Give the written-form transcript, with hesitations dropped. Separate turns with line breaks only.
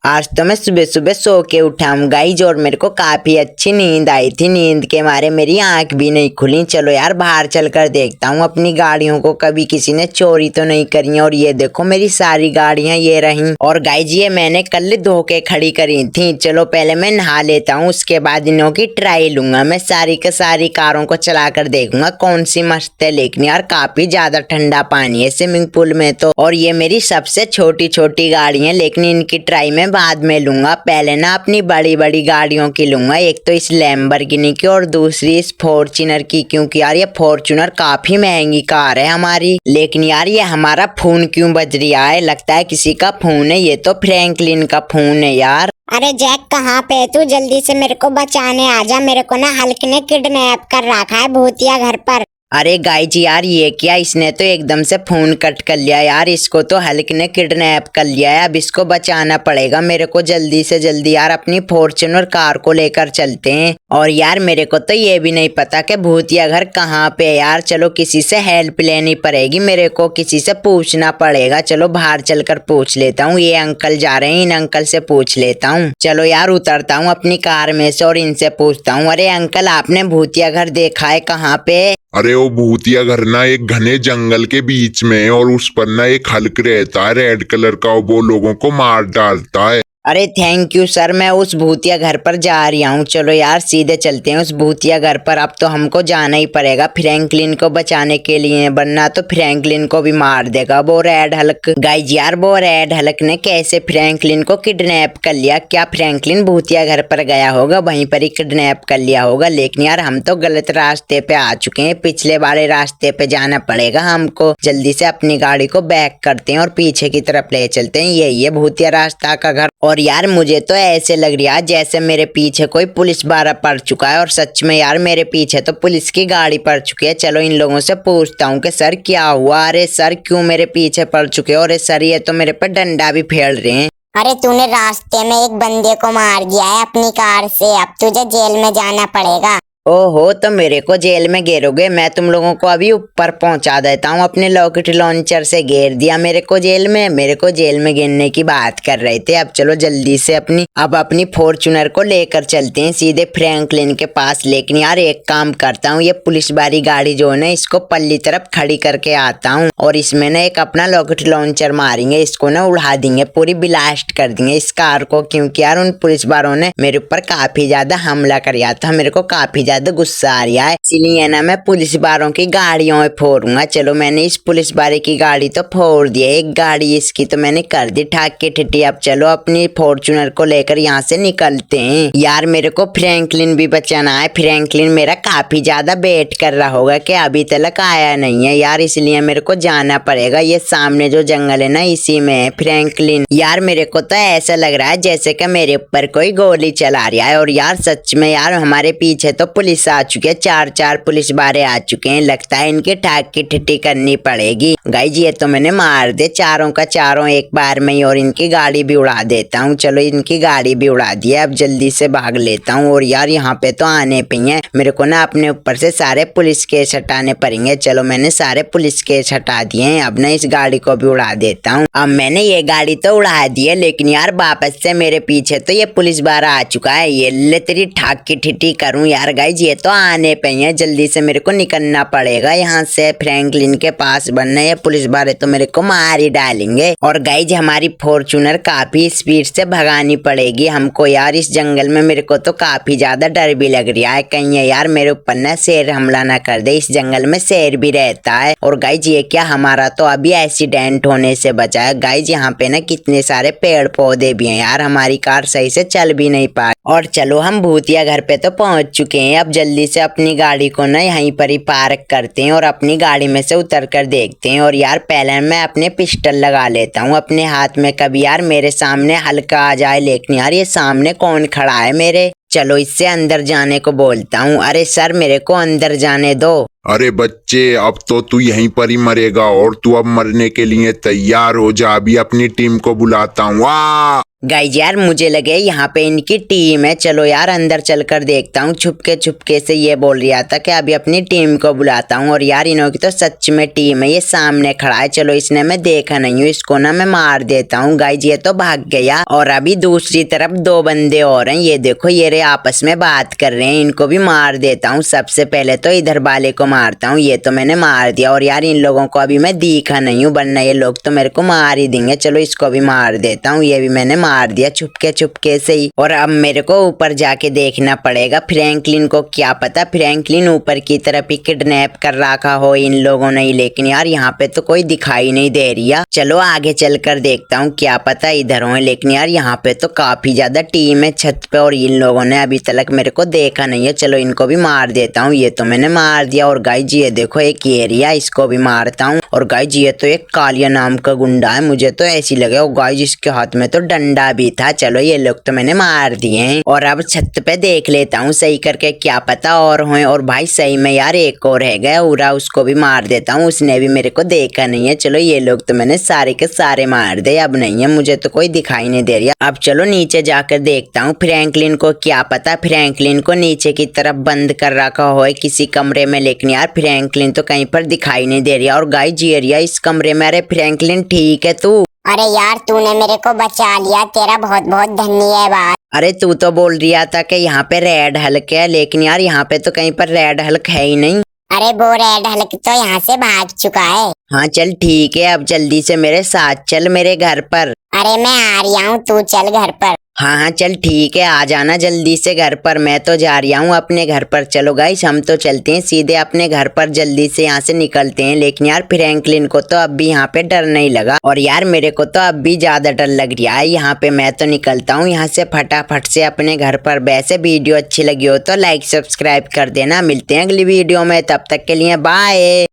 आज तो मैं सुबह सुबह सो के उठा हूँ गाइज और मेरे को काफी अच्छी नींद आई थी। नींद के मारे मेरी आंख भी नहीं खुली। चलो यार बाहर चलकर देखता हूँ अपनी गाड़ियों को कभी किसी ने चोरी तो नहीं करी है। और ये देखो मेरी सारी गाड़ियां ये रही। और गाइज ये मैंने कल धो के खड़ी करी थी। चलो पहले मैं नहा लेता हूँ, उसके बाद इनों की ट्राई लूंगा। मैं सारी के सारी कारों को चला कर देखूंगा कौन सी मस्त है। लेकिन यार काफी ज्यादा ठंडा पानी है स्विमिंग पूल में तो। और ये मेरी सबसे छोटी छोटी गाड़ी है, लेकिन इनकी ट्राई में बाद में लूंगा। पहले ना अपनी बड़ी बड़ी गाड़ियों की लूंगा, एक तो इस लैम्बोर्गिनी की और दूसरी इस फॉर्च्यूनर की, क्योंकि यार ये फॉर्च्यूनर काफी महंगी कार है हमारी। लेकिन यार ये हमारा फोन क्यों बज रहा है? लगता है किसी का फोन है। ये तो फ्रैंकलिन का फोन है यार।
अरे जैक कहाँ पे है तू? जल्दी से मेरे को बचाने आजा। मेरे को ना हल्क ने किडनैप कर रखा है भूतिया घर पर।
अरे गाइज यार ये क्या, इसने तो एकदम से फोन कट कर लिया यार। इसको तो हल्क ने किडनैप कर लिया है। अब इसको बचाना पड़ेगा मेरे को जल्दी से जल्दी। यार अपनी फॉर्च्यूनर कार को लेकर चलते हैं। और यार मेरे को तो ये भी नहीं पता कि भूतिया घर कहाँ पे है यार। चलो किसी से हेल्प लेनी पड़ेगी, मेरे को किसी से पूछना पड़ेगा। चलो बाहर चलकर पूछ लेता हूँ। ये अंकल जा रहे हैं, इन अंकल से पूछ लेता हूँ। चलो यार उतरता हूँ अपनी कार में से और इनसे पूछता हूँ। अरे अंकल आपने भूतिया घर देखा है कहाँ पे?
अरे वो भूतिया घर ना एक घने जंगल के बीच में है और उस पर ना एक हल्क रहता है रेड कलर का, वो लोगों को मार डालता है।
अरे थैंक यू सर, मैं उस भूतिया घर पर जा रही हूँ। चलो यार सीधे चलते हैं उस भूतिया घर पर। अब तो हमको जाना ही पड़ेगा फ्रैंकलिन को बचाने के लिए, वरना तो फ्रैंकलिन को भी मार देगा वो रेड हल्क। गाइज यार वो रेड हल्क ने कैसे फ्रैंकलिन को किडनैप कर लिया? क्या फ्रैंकलिन भूतिया घर पर गया होगा, वहीं पर ही किडनैप कर लिया होगा? लेकिन यार हम तो गलत रास्ते पे आ चुके हैं, पिछले वाले रास्ते पे जाना पड़ेगा हमको। जल्दी से अपनी गाड़ी को बैक करते हैं और पीछे की तरफ ले चलते हैं। यही है भूतिया रास्ता का घर। और यार मुझे तो ऐसे लग रहा है जैसे मेरे पीछे कोई पुलिस बारा पड़ चुका है। और सच में यार मेरे पीछे तो पुलिस की गाड़ी पड़ चुकी है। चलो इन लोगों से पूछता हूँ कि सर क्या हुआ? अरे सर क्यों मेरे पीछे पड़ चुके हो? अरे सर ये तो मेरे पर डंडा भी फेल रहे हैं।
अरे तूने रास्ते में एक बंदे को मार दिया है अपनी कार से, अब तुझे जेल में जाना पड़ेगा।
ओहो तो मेरे को जेल में घेरोगे? मैं तुम लोगों को अभी ऊपर पहुंचा देता हूँ। अपने रॉकेट लॉन्चर से घेर दिया मेरे को जेल में। मेरे को जेल में घेरने की बात कर रहे थे। अब चलो जल्दी से अपनी फॉर्च्यूनर को लेकर चलते हैं सीधे फ्रैंकलिन के पास। लेकिन यार एक काम करता हूँ, ये पुलिस वाली गाड़ी जो है ना इसको पल्ली तरफ खड़ी करके आता हूँ और इसमें ना एक अपना रॉकेट लॉन्चर मारेंगे। इसको ना उड़ा देंगे, पूरी ब्लास्ट कर देंगे इस कार को। क्योंकि यार उन पुलिस वालों ने मेरे ऊपर काफी ज्यादा हमला किया था, मेरे को काफी ज्यादा गुस्सा आ रहा है। इसीलिए ना मैं पुलिस वालों की गाड़ियों में फोड़ूंगा। चलो मैंने इस पुलिस वाले की गाड़ी तो फोड़ दी है, एक गाड़ी इसकी तो मैंने कर दी ठाक के ठिठी। अब चलो अपनी फॉर्च्यूनर को लेकर यहाँ से निकलते हैं। यार मेरे को फ्रैंकलिन भी बचाना है। फ्रैंकलिन मेरा काफी ज्यादा वेट कर रहा होगा कि अभी तक आया नहीं है यार, इसलिए मेरे को जाना पड़ेगा। ये सामने जो जंगल है ना इसी में है फ्रैंकलिन। यार मेरे को तो ऐसा लग रहा है जैसे कि मेरे ऊपर कोई गोली चला रहा है। और यार सच में यार हमारे पीछे तो पुलिस आ चुके हैं, चार पुलिस बारे आ चुके हैं। लगता है इनके ठाक की ठिठी करनी पड़ेगी। गाइज ये तो मैंने मार दे चारों का चारों एक बार में ही, और इनकी गाड़ी भी उड़ा देता हूँ। चलो इनकी गाड़ी भी उड़ा दी है, अब जल्दी से भाग लेता हूँ। और यार यहाँ पे तो आने पे ही है, मेरे को ना अपने ऊपर से सारे पुलिस केस हटाने पड़ेंगे। चलो मैंने सारे पुलिस केस हटा दिए हैं, अब ना इस गाड़ी को भी उड़ा देता हूँ। अब मैंने ये गाड़ी तो उड़ा दी है, लेकिन यार वापस से मेरे पीछे तो ये पुलिस बारा आ चुका है। ये ले तेरी ठाक की ठिठी करूँ यार। गाइज ये तो आने पे ही है, जल्दी से मेरे को निकलना पड़ेगा यहाँ से फ्रैंकलिन के पास, वरना ये पुलिस वाले तो मेरे को मार ही डालेंगे। और गाइज हमारी फॉर्च्यूनर काफी स्पीड से भगानी पड़ेगी हमको यार इस जंगल में। मेरे को तो काफी ज्यादा डर भी लग रहा है, कहीं है यार मेरे ऊपर ना शेर हमला ना कर दे। इस जंगल में शेर भी रहता है। और गाइज ये क्या, हमारा तो अभी एक्सीडेंट होने से बचा है। गाइज यहाँ पे ना कितने सारे पेड़ पौधे भी हैं यार, हमारी कार सही से चल भी नहीं पा। और चलो हम भूतिया घर पे तो पहुंच चुके हैं। अब जल्दी से अपनी गाड़ी को ना यहीं पर ही पार्क करते हैं और अपनी गाड़ी में से उतर कर देखते हैं। और यार पहले मैं अपने पिस्टल लगा लेता हूँ अपने हाथ में, कभी यार मेरे सामने हल्का आ जाए। लेकिन यार ये सामने कौन खड़ा है मेरे? चलो इससे अंदर जाने को बोलता हूँ। अरे सर मेरे को अंदर जाने दो।
अरे बच्चे, अब तो तू यहीं पर ही मरेगा और तू अब मरने के लिए तैयार हो जा। अभी अपनी टीम को बुलाता हूँ। वाह!
गाइज यार मुझे लगे यहाँ पे इनकी टीम है, चलो यार अंदर चलकर देखता हूँ। छुपके से ये बोल रहा था कि अभी अपनी टीम को बुलाता हूँ, और यार इन्हों की तो सच में टीम है। ये सामने खड़ा है, चलो इसने मैं देखा नहीं हूँ, इसको ना मैं मार देता हूँ। गाइज ये तो भाग गया, और अभी दूसरी तरफ 2 बंदे और हैं। ये देखो ये रे आपस में बात कर रहे हैं, इनको भी मार देता हूँ। सबसे पहले तो इधर वाले को मारता हूँ, ये तो मैंने मार दिया। और यार इन लोगों को अभी मैं दिखा नहीं हूँ, वरना ये लोग तो मेरे को मार ही देंगे। चलो इसको भी मार देता हूँ, ये भी मैंने मार दिया छुपके से ही। और अब मेरे को ऊपर जाके देखना पड़ेगा फ्रैंकलिन को। क्या पता फ्रैंकलिन ऊपर की तरफ ही किडनैप कर रखा हो इन लोगों ने, लेकिन यार यहाँ पे तो कोई दिखाई नहीं दे रही है। चलो आगे चलकर देखता हूँ, क्या पता इधर हो। लेकिन यार यहाँ पे तो काफी ज्यादा टीम है छत पे, और इन लोगों ने अभी तक मेरे को देखा नहीं है। चलो इनको भी मार देता हूँ, ये तो मैंने मार दिया। और गाइज ये देखो एक एरिया, इसको भी मारता हूँ। और गाइज ये तो एक कालिया नाम का गुंडा है, मुझे तो ऐसी लगे। और गाइज इसके हाथ में तो डंडा भी था। चलो ये लोग तो मैंने मार दिए हैं, और अब छत पे देख लेता हूँ सही करके, क्या पता और हों। और भाई सही में यार एक और रह गया उरा, उसको भी मार देता हूँ, उसने भी मेरे को देखा नहीं है। चलो ये लोग तो मैंने सारे के सारे मार दे, अब नहीं है, मुझे तो कोई दिखाई नहीं दे रहा। अब चलो नीचे जाकर देखता हूँ फ्रैंकलिन को। क्या पता फ्रैंकलिन को नीचे की तरफ बंद कर रखा हो किसी कमरे में, लेकिन यार फ्रैंकलिन तो कहीं पर दिखाई नहीं दे रही। और गाइस ये रही इस कमरे में। अरे फ्रैंकलिन ठीक है तू?
अरे यार तूने मेरे को बचा लिया, तेरा बहुत बहुत धन्यवाद।
अरे तू तो बोल रहा था कि यहाँ पे रेड हल्क है, लेकिन यार यहाँ पे तो कहीं पर रेड हल्क है ही नहीं।
अरे वो रेड हल्क तो यहाँ से भाग चुका है।
हाँ चल ठीक है, अब जल्दी से मेरे साथ चल मेरे घर पर।
अरे मैं आ रही हूँ, तू चल घर पर।
हाँ चल ठीक है, आ जाना जल्दी से घर पर। मैं तो जा रहा हूँ अपने घर पर। चलो गाइस हम तो चलते हैं सीधे अपने घर पर, जल्दी से यहाँ से निकलते हैं। लेकिन यार फ्रैंकलिन को तो अब भी यहाँ पे डर नहीं लगा, और यार मेरे को तो अब भी ज्यादा डर लग रहा है यहाँ पे। मैं तो निकलता हूँ यहाँ से फटाफट से अपने घर पर। वैसे वीडियो अच्छी लगी हो तो लाइक सब्सक्राइब कर देना। मिलते हैं अगली वीडियो में, तब तक के लिए बाय।